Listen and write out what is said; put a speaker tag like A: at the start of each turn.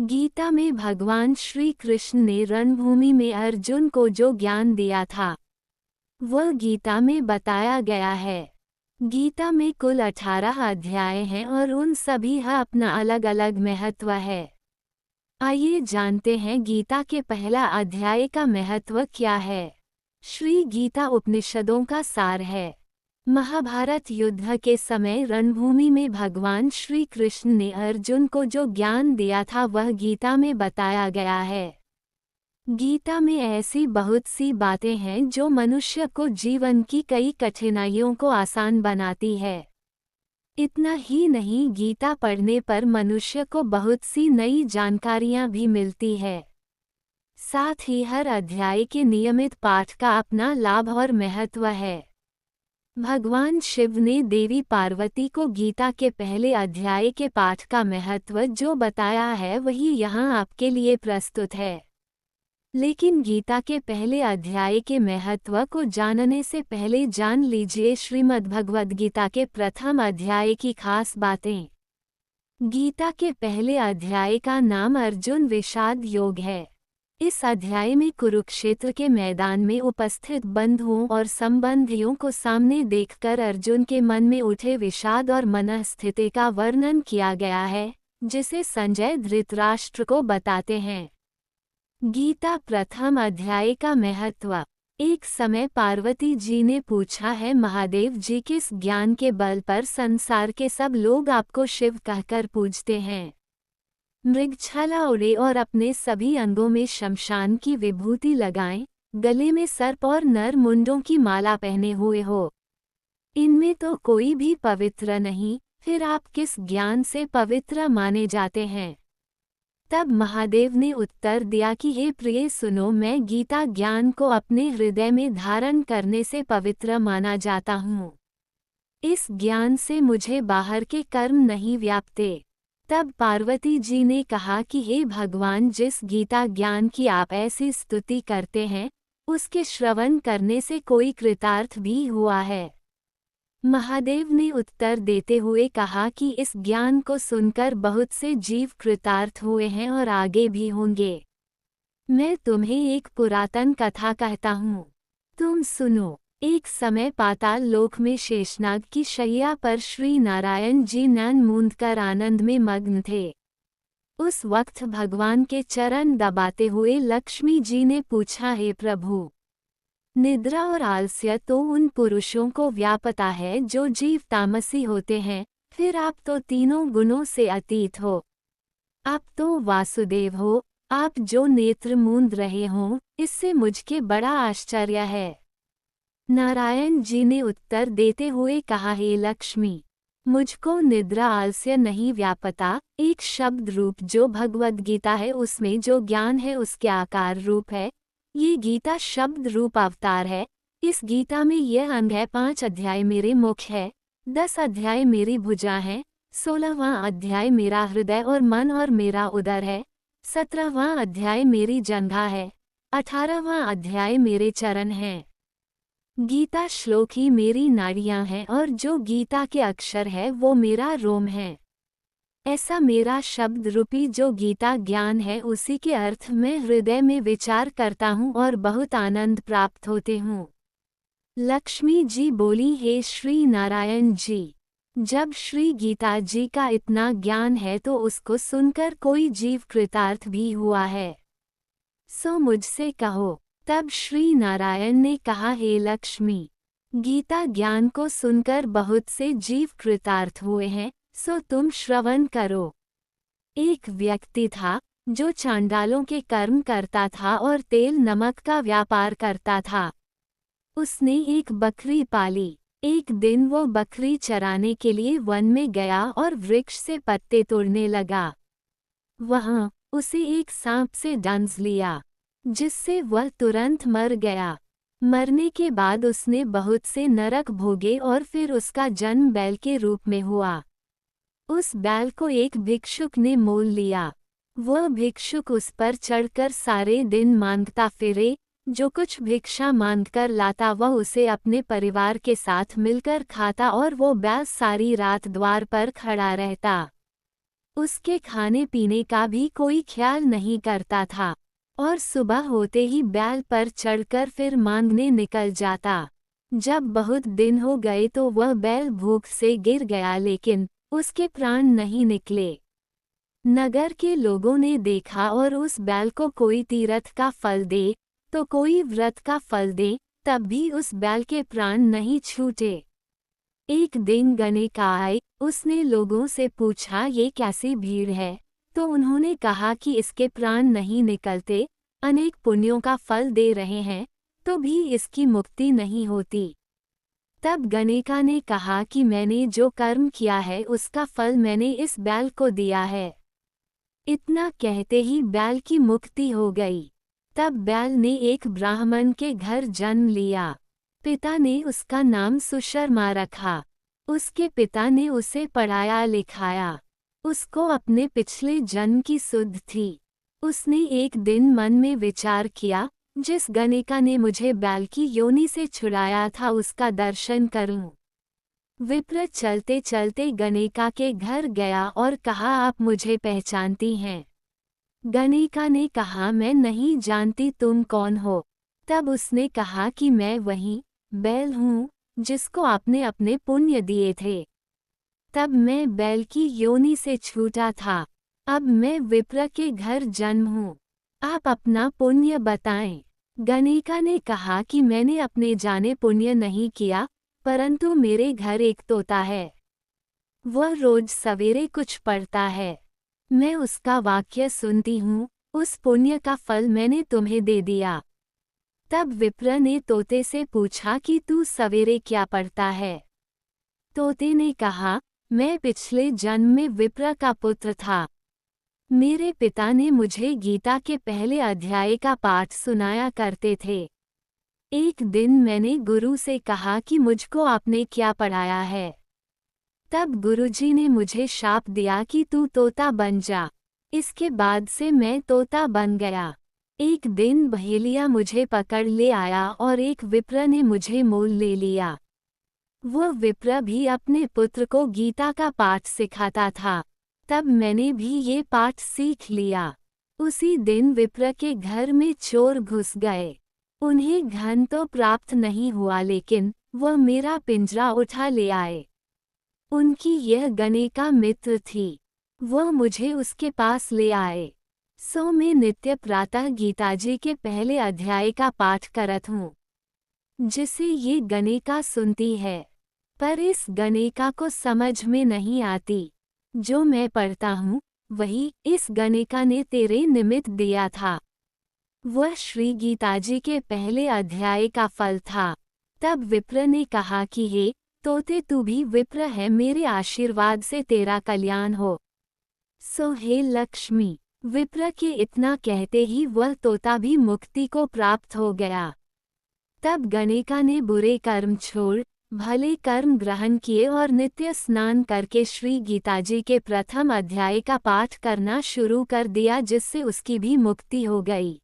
A: गीता में भगवान श्री कृष्ण ने रणभूमि में अर्जुन को जो ज्ञान दिया था वह गीता में बताया गया है। गीता में कुल 18 अध्याय हैं और उन सभी का अपना अलग अलग महत्व है। आइए जानते हैं गीता के पहला अध्याय का महत्व क्या है। श्री गीता उपनिषदों का सार है। महाभारत युद्ध के समय रणभूमि में भगवान श्री कृष्ण ने अर्जुन को जो ज्ञान दिया था वह गीता में बताया गया है। गीता में ऐसी बहुत सी बातें हैं जो मनुष्य को जीवन की कई कठिनाइयों को आसान बनाती है। इतना ही नहीं, गीता पढ़ने पर मनुष्य को बहुत सी नई जानकारियां भी मिलती है। साथ ही हर अध्याय के नियमित पाठ का अपना लाभ और महत्व है। भगवान शिव ने देवी पार्वती को गीता के पहले अध्याय के पाठ का महत्व जो बताया है वही यहाँ आपके लिए प्रस्तुत है। लेकिन गीता के पहले अध्याय के महत्व को जानने से पहले जान लीजिए श्रीमद्भगवद्गीता के प्रथम अध्याय की खास बातें। गीता के पहले अध्याय का नाम अर्जुन विषाद योग है। इस अध्याय में कुरुक्षेत्र के मैदान में उपस्थित बंधुओं और संबंधियों को सामने देखकर अर्जुन के मन में उठे विषाद और मनःस्थिति का वर्णन किया गया है, जिसे संजय धृतराष्ट्र को बताते हैं। गीता प्रथम अध्याय का महत्व। एक समय पार्वती जी ने पूछा है, महादेव जी, किस ज्ञान के बल पर संसार के सब लोग आपको शिव कहकर पूजते हैं? मृगछाला उड़े और अपने सभी अंगों में शमशान की विभूति लगाएं, गले में सर्प और नर मुंडों की माला पहने हुए हो। इनमें तो कोई भी पवित्र नहीं, फिर आप किस ज्ञान से पवित्र माने जाते हैं? तब महादेव ने उत्तर दिया कि हे प्रिय सुनो, मैं गीता ज्ञान को अपने हृदय में धारण करने से पवित्र माना जाता हूँ। इस ज्ञान से मुझे बाहर के कर्म नहीं व्यापते। तब पार्वती जी ने कहा कि हे भगवान, जिस गीता ज्ञान की आप ऐसी स्तुति करते हैं उसके श्रवण करने से कोई कृतार्थ भी हुआ है? महादेव ने उत्तर देते हुए कहा कि इस ज्ञान को सुनकर बहुत से जीव कृतार्थ हुए हैं और आगे भी होंगे। मैं तुम्हें एक पुरातन कथा कहता हूँ, तुम सुनो। एक समय पाताल लोक में शेषनाग की शैया पर श्री नारायण जी नैन मूंदकर आनंद में मग्न थे। उस वक्त भगवान के चरण दबाते हुए लक्ष्मी जी ने पूछा, हे प्रभु, निद्रा और आलस्य तो उन पुरुषों को व्यापता है जो जीव तामसी होते हैं, फिर आप तो तीनों गुणों से अतीत हो। आप तो वासुदेव हो, आप जो नेत्र मूंद रहे हों, इससे मुझके बड़ा आश्चर्य है। नारायण जी ने उत्तर देते हुए कहा, हे लक्ष्मी, मुझको निद्रा आलस्य नहीं व्यापता। एक शब्द रूप जो भगवद गीता है उसमें जो ज्ञान है उसके आकार रूप है। ये गीता शब्द रूप अवतार है। इस गीता में यह अंग है। 5 अध्याय मेरे मुख है, 10 अध्याय मेरी भुजा है, 16वां अध्याय मेरा हृदय और मन और मेरा उदर है, 17वां अध्याय मेरी जंघा है, 18वां अध्याय मेरे चरण हैं। गीता श्लोक ही मेरी नाड़ियां हैं और जो गीता के अक्षर है वो मेरा रोम है। ऐसा मेरा शब्द रूपी जो गीता ज्ञान है उसी के अर्थ में हृदय में विचार करता हूँ और बहुत आनंद प्राप्त होते हूँ। लक्ष्मी जी बोली, हे श्री नारायण जी, जब श्री गीता जी का इतना ज्ञान है तो उसको सुनकर कोई जीव कृतार्थ भी हुआ है, सो मुझसे कहो। तब श्री नारायण ने कहा, हे लक्ष्मी, गीता ज्ञान को सुनकर बहुत से जीव कृतार्थ हुए हैं, सो तुम श्रवण करो। एक व्यक्ति था जो चांडालों के कर्म करता था और तेल नमक का व्यापार करता था। उसने एक बकरी पाली। एक दिन वो बकरी चराने के लिए वन में गया और वृक्ष से पत्ते तोड़ने लगा। वहां उसे एक सांप से डंस लिया, जिससे वह तुरंत मर गया। मरने के बाद उसने बहुत से नरक भोगे और फिर उसका जन्म बैल के रूप में हुआ। उस बैल को एक भिक्षुक ने मोल लिया। वह भिक्षुक उस पर चढ़कर सारे दिन मांगता फिरे। जो कुछ भिक्षा मांगकर लाता वह उसे अपने परिवार के साथ मिलकर खाता और वो बैल सारी रात द्वार पर खड़ा रहता। उसके खाने पीने का भी कोई ख्याल नहीं करता था और सुबह होते ही बैल पर चढ़कर फिर मांगने निकल जाता। जब बहुत दिन हो गए तो वह बैल भूख से गिर गया, लेकिन उसके प्राण नहीं निकले। नगर के लोगों ने देखा और उस बैल को कोई तीर्थ का फल दे तो कोई व्रत का फल दे, तब भी उस बैल के प्राण नहीं छूटे। एक दिन गणेका आए, उसने लोगों से पूछा ये कैसी भीड़ है, तो उन्होंने कहा कि इसके प्राण नहीं निकलते, अनेक पुण्यों का फल दे रहे हैं तो भी इसकी मुक्ति नहीं होती। तब गणेका ने कहा कि मैंने जो कर्म किया है उसका फल मैंने इस बैल को दिया है। इतना कहते ही बैल की मुक्ति हो गई। तब बैल ने एक ब्राह्मण के घर जन्म लिया। पिता ने उसका नाम सुशर्मा रखा। उसके पिता ने उसे पढ़ाया लिखाया। उसको अपने पिछले जन्म की सुध थी। उसने एक दिन मन में विचार किया, जिस गणेका ने मुझे बैल की योनि से छुड़ाया था उसका दर्शन करूं। विप्र चलते चलते गणेका के घर गया और कहा, आप मुझे पहचानती हैं? गणेका ने कहा, मैं नहीं जानती, तुम कौन हो? तब उसने कहा कि मैं वही बैल हूँ जिसको आपने अपने पुण्य दिए थे। तब मैं बैल की योनि से छूटा था। अब मैं विप्र के घर जन्म हूँ। आप अपना पुण्य बताएं। गणेका ने कहा कि मैंने अपने जाने पुण्य नहीं किया, परंतु मेरे घर एक तोता है। वह रोज सवेरे कुछ पढ़ता है। मैं उसका वाक्य सुनती हूँ, उस पुण्य का फल मैंने तुम्हें दे दिया। तब विप्र ने तोते से पूछा कि तू सवेरे क्या पढ़ता है? तोते ने कहा, मैं पिछले जन्म में विप्र का पुत्र था। मेरे पिता ने मुझे गीता के पहले अध्याय का पाठ सुनाया करते थे। एक दिन मैंने गुरु से कहा कि मुझको आपने क्या पढ़ाया है। तब गुरुजी ने मुझे शाप दिया कि तू तोता बन जा। इसके बाद से मैं तोता बन गया। एक दिन बहेलिया मुझे पकड़ ले आया और एक विप्र ने मुझे मोल ले लिया। वह विप्र भी अपने पुत्र को गीता का पाठ सिखाता था। तब मैंने भी ये पाठ सीख लिया। उसी दिन विप्र के घर में चोर घुस गए। उन्हें धन तो प्राप्त नहीं हुआ, लेकिन वह मेरा पिंजरा उठा ले आए। उनकी यह गणेका मित्र थी। वह मुझे उसके पास ले आए। सो मैं नित्य प्रातः गीताजी के पहले अध्याय का पाठ करत हूँ, जिसे ये गणेका सुनती है। पर इस गणेका को समझ में नहीं आती। जो मैं पढ़ता हूँ वही इस गणेका ने तेरे निमित्त दिया था। वह श्री गीताजी के पहले अध्याय का फल था। तब विप्र ने कहा कि हे तोते, तू भी विप्र है, मेरे आशीर्वाद से तेरा कल्याण हो। सो हे लक्ष्मी। विप्र के इतना कहते ही वह तोता भी मुक्ति को प्राप्त हो गया। तब गणेका ने बुरे कर्म छोड़ भले कर्म ग्रहण किए और नित्य स्नान करके श्री गीताजी के प्रथम अध्याय का पाठ करना शुरू कर दिया, जिससे उसकी भी मुक्ति हो गई।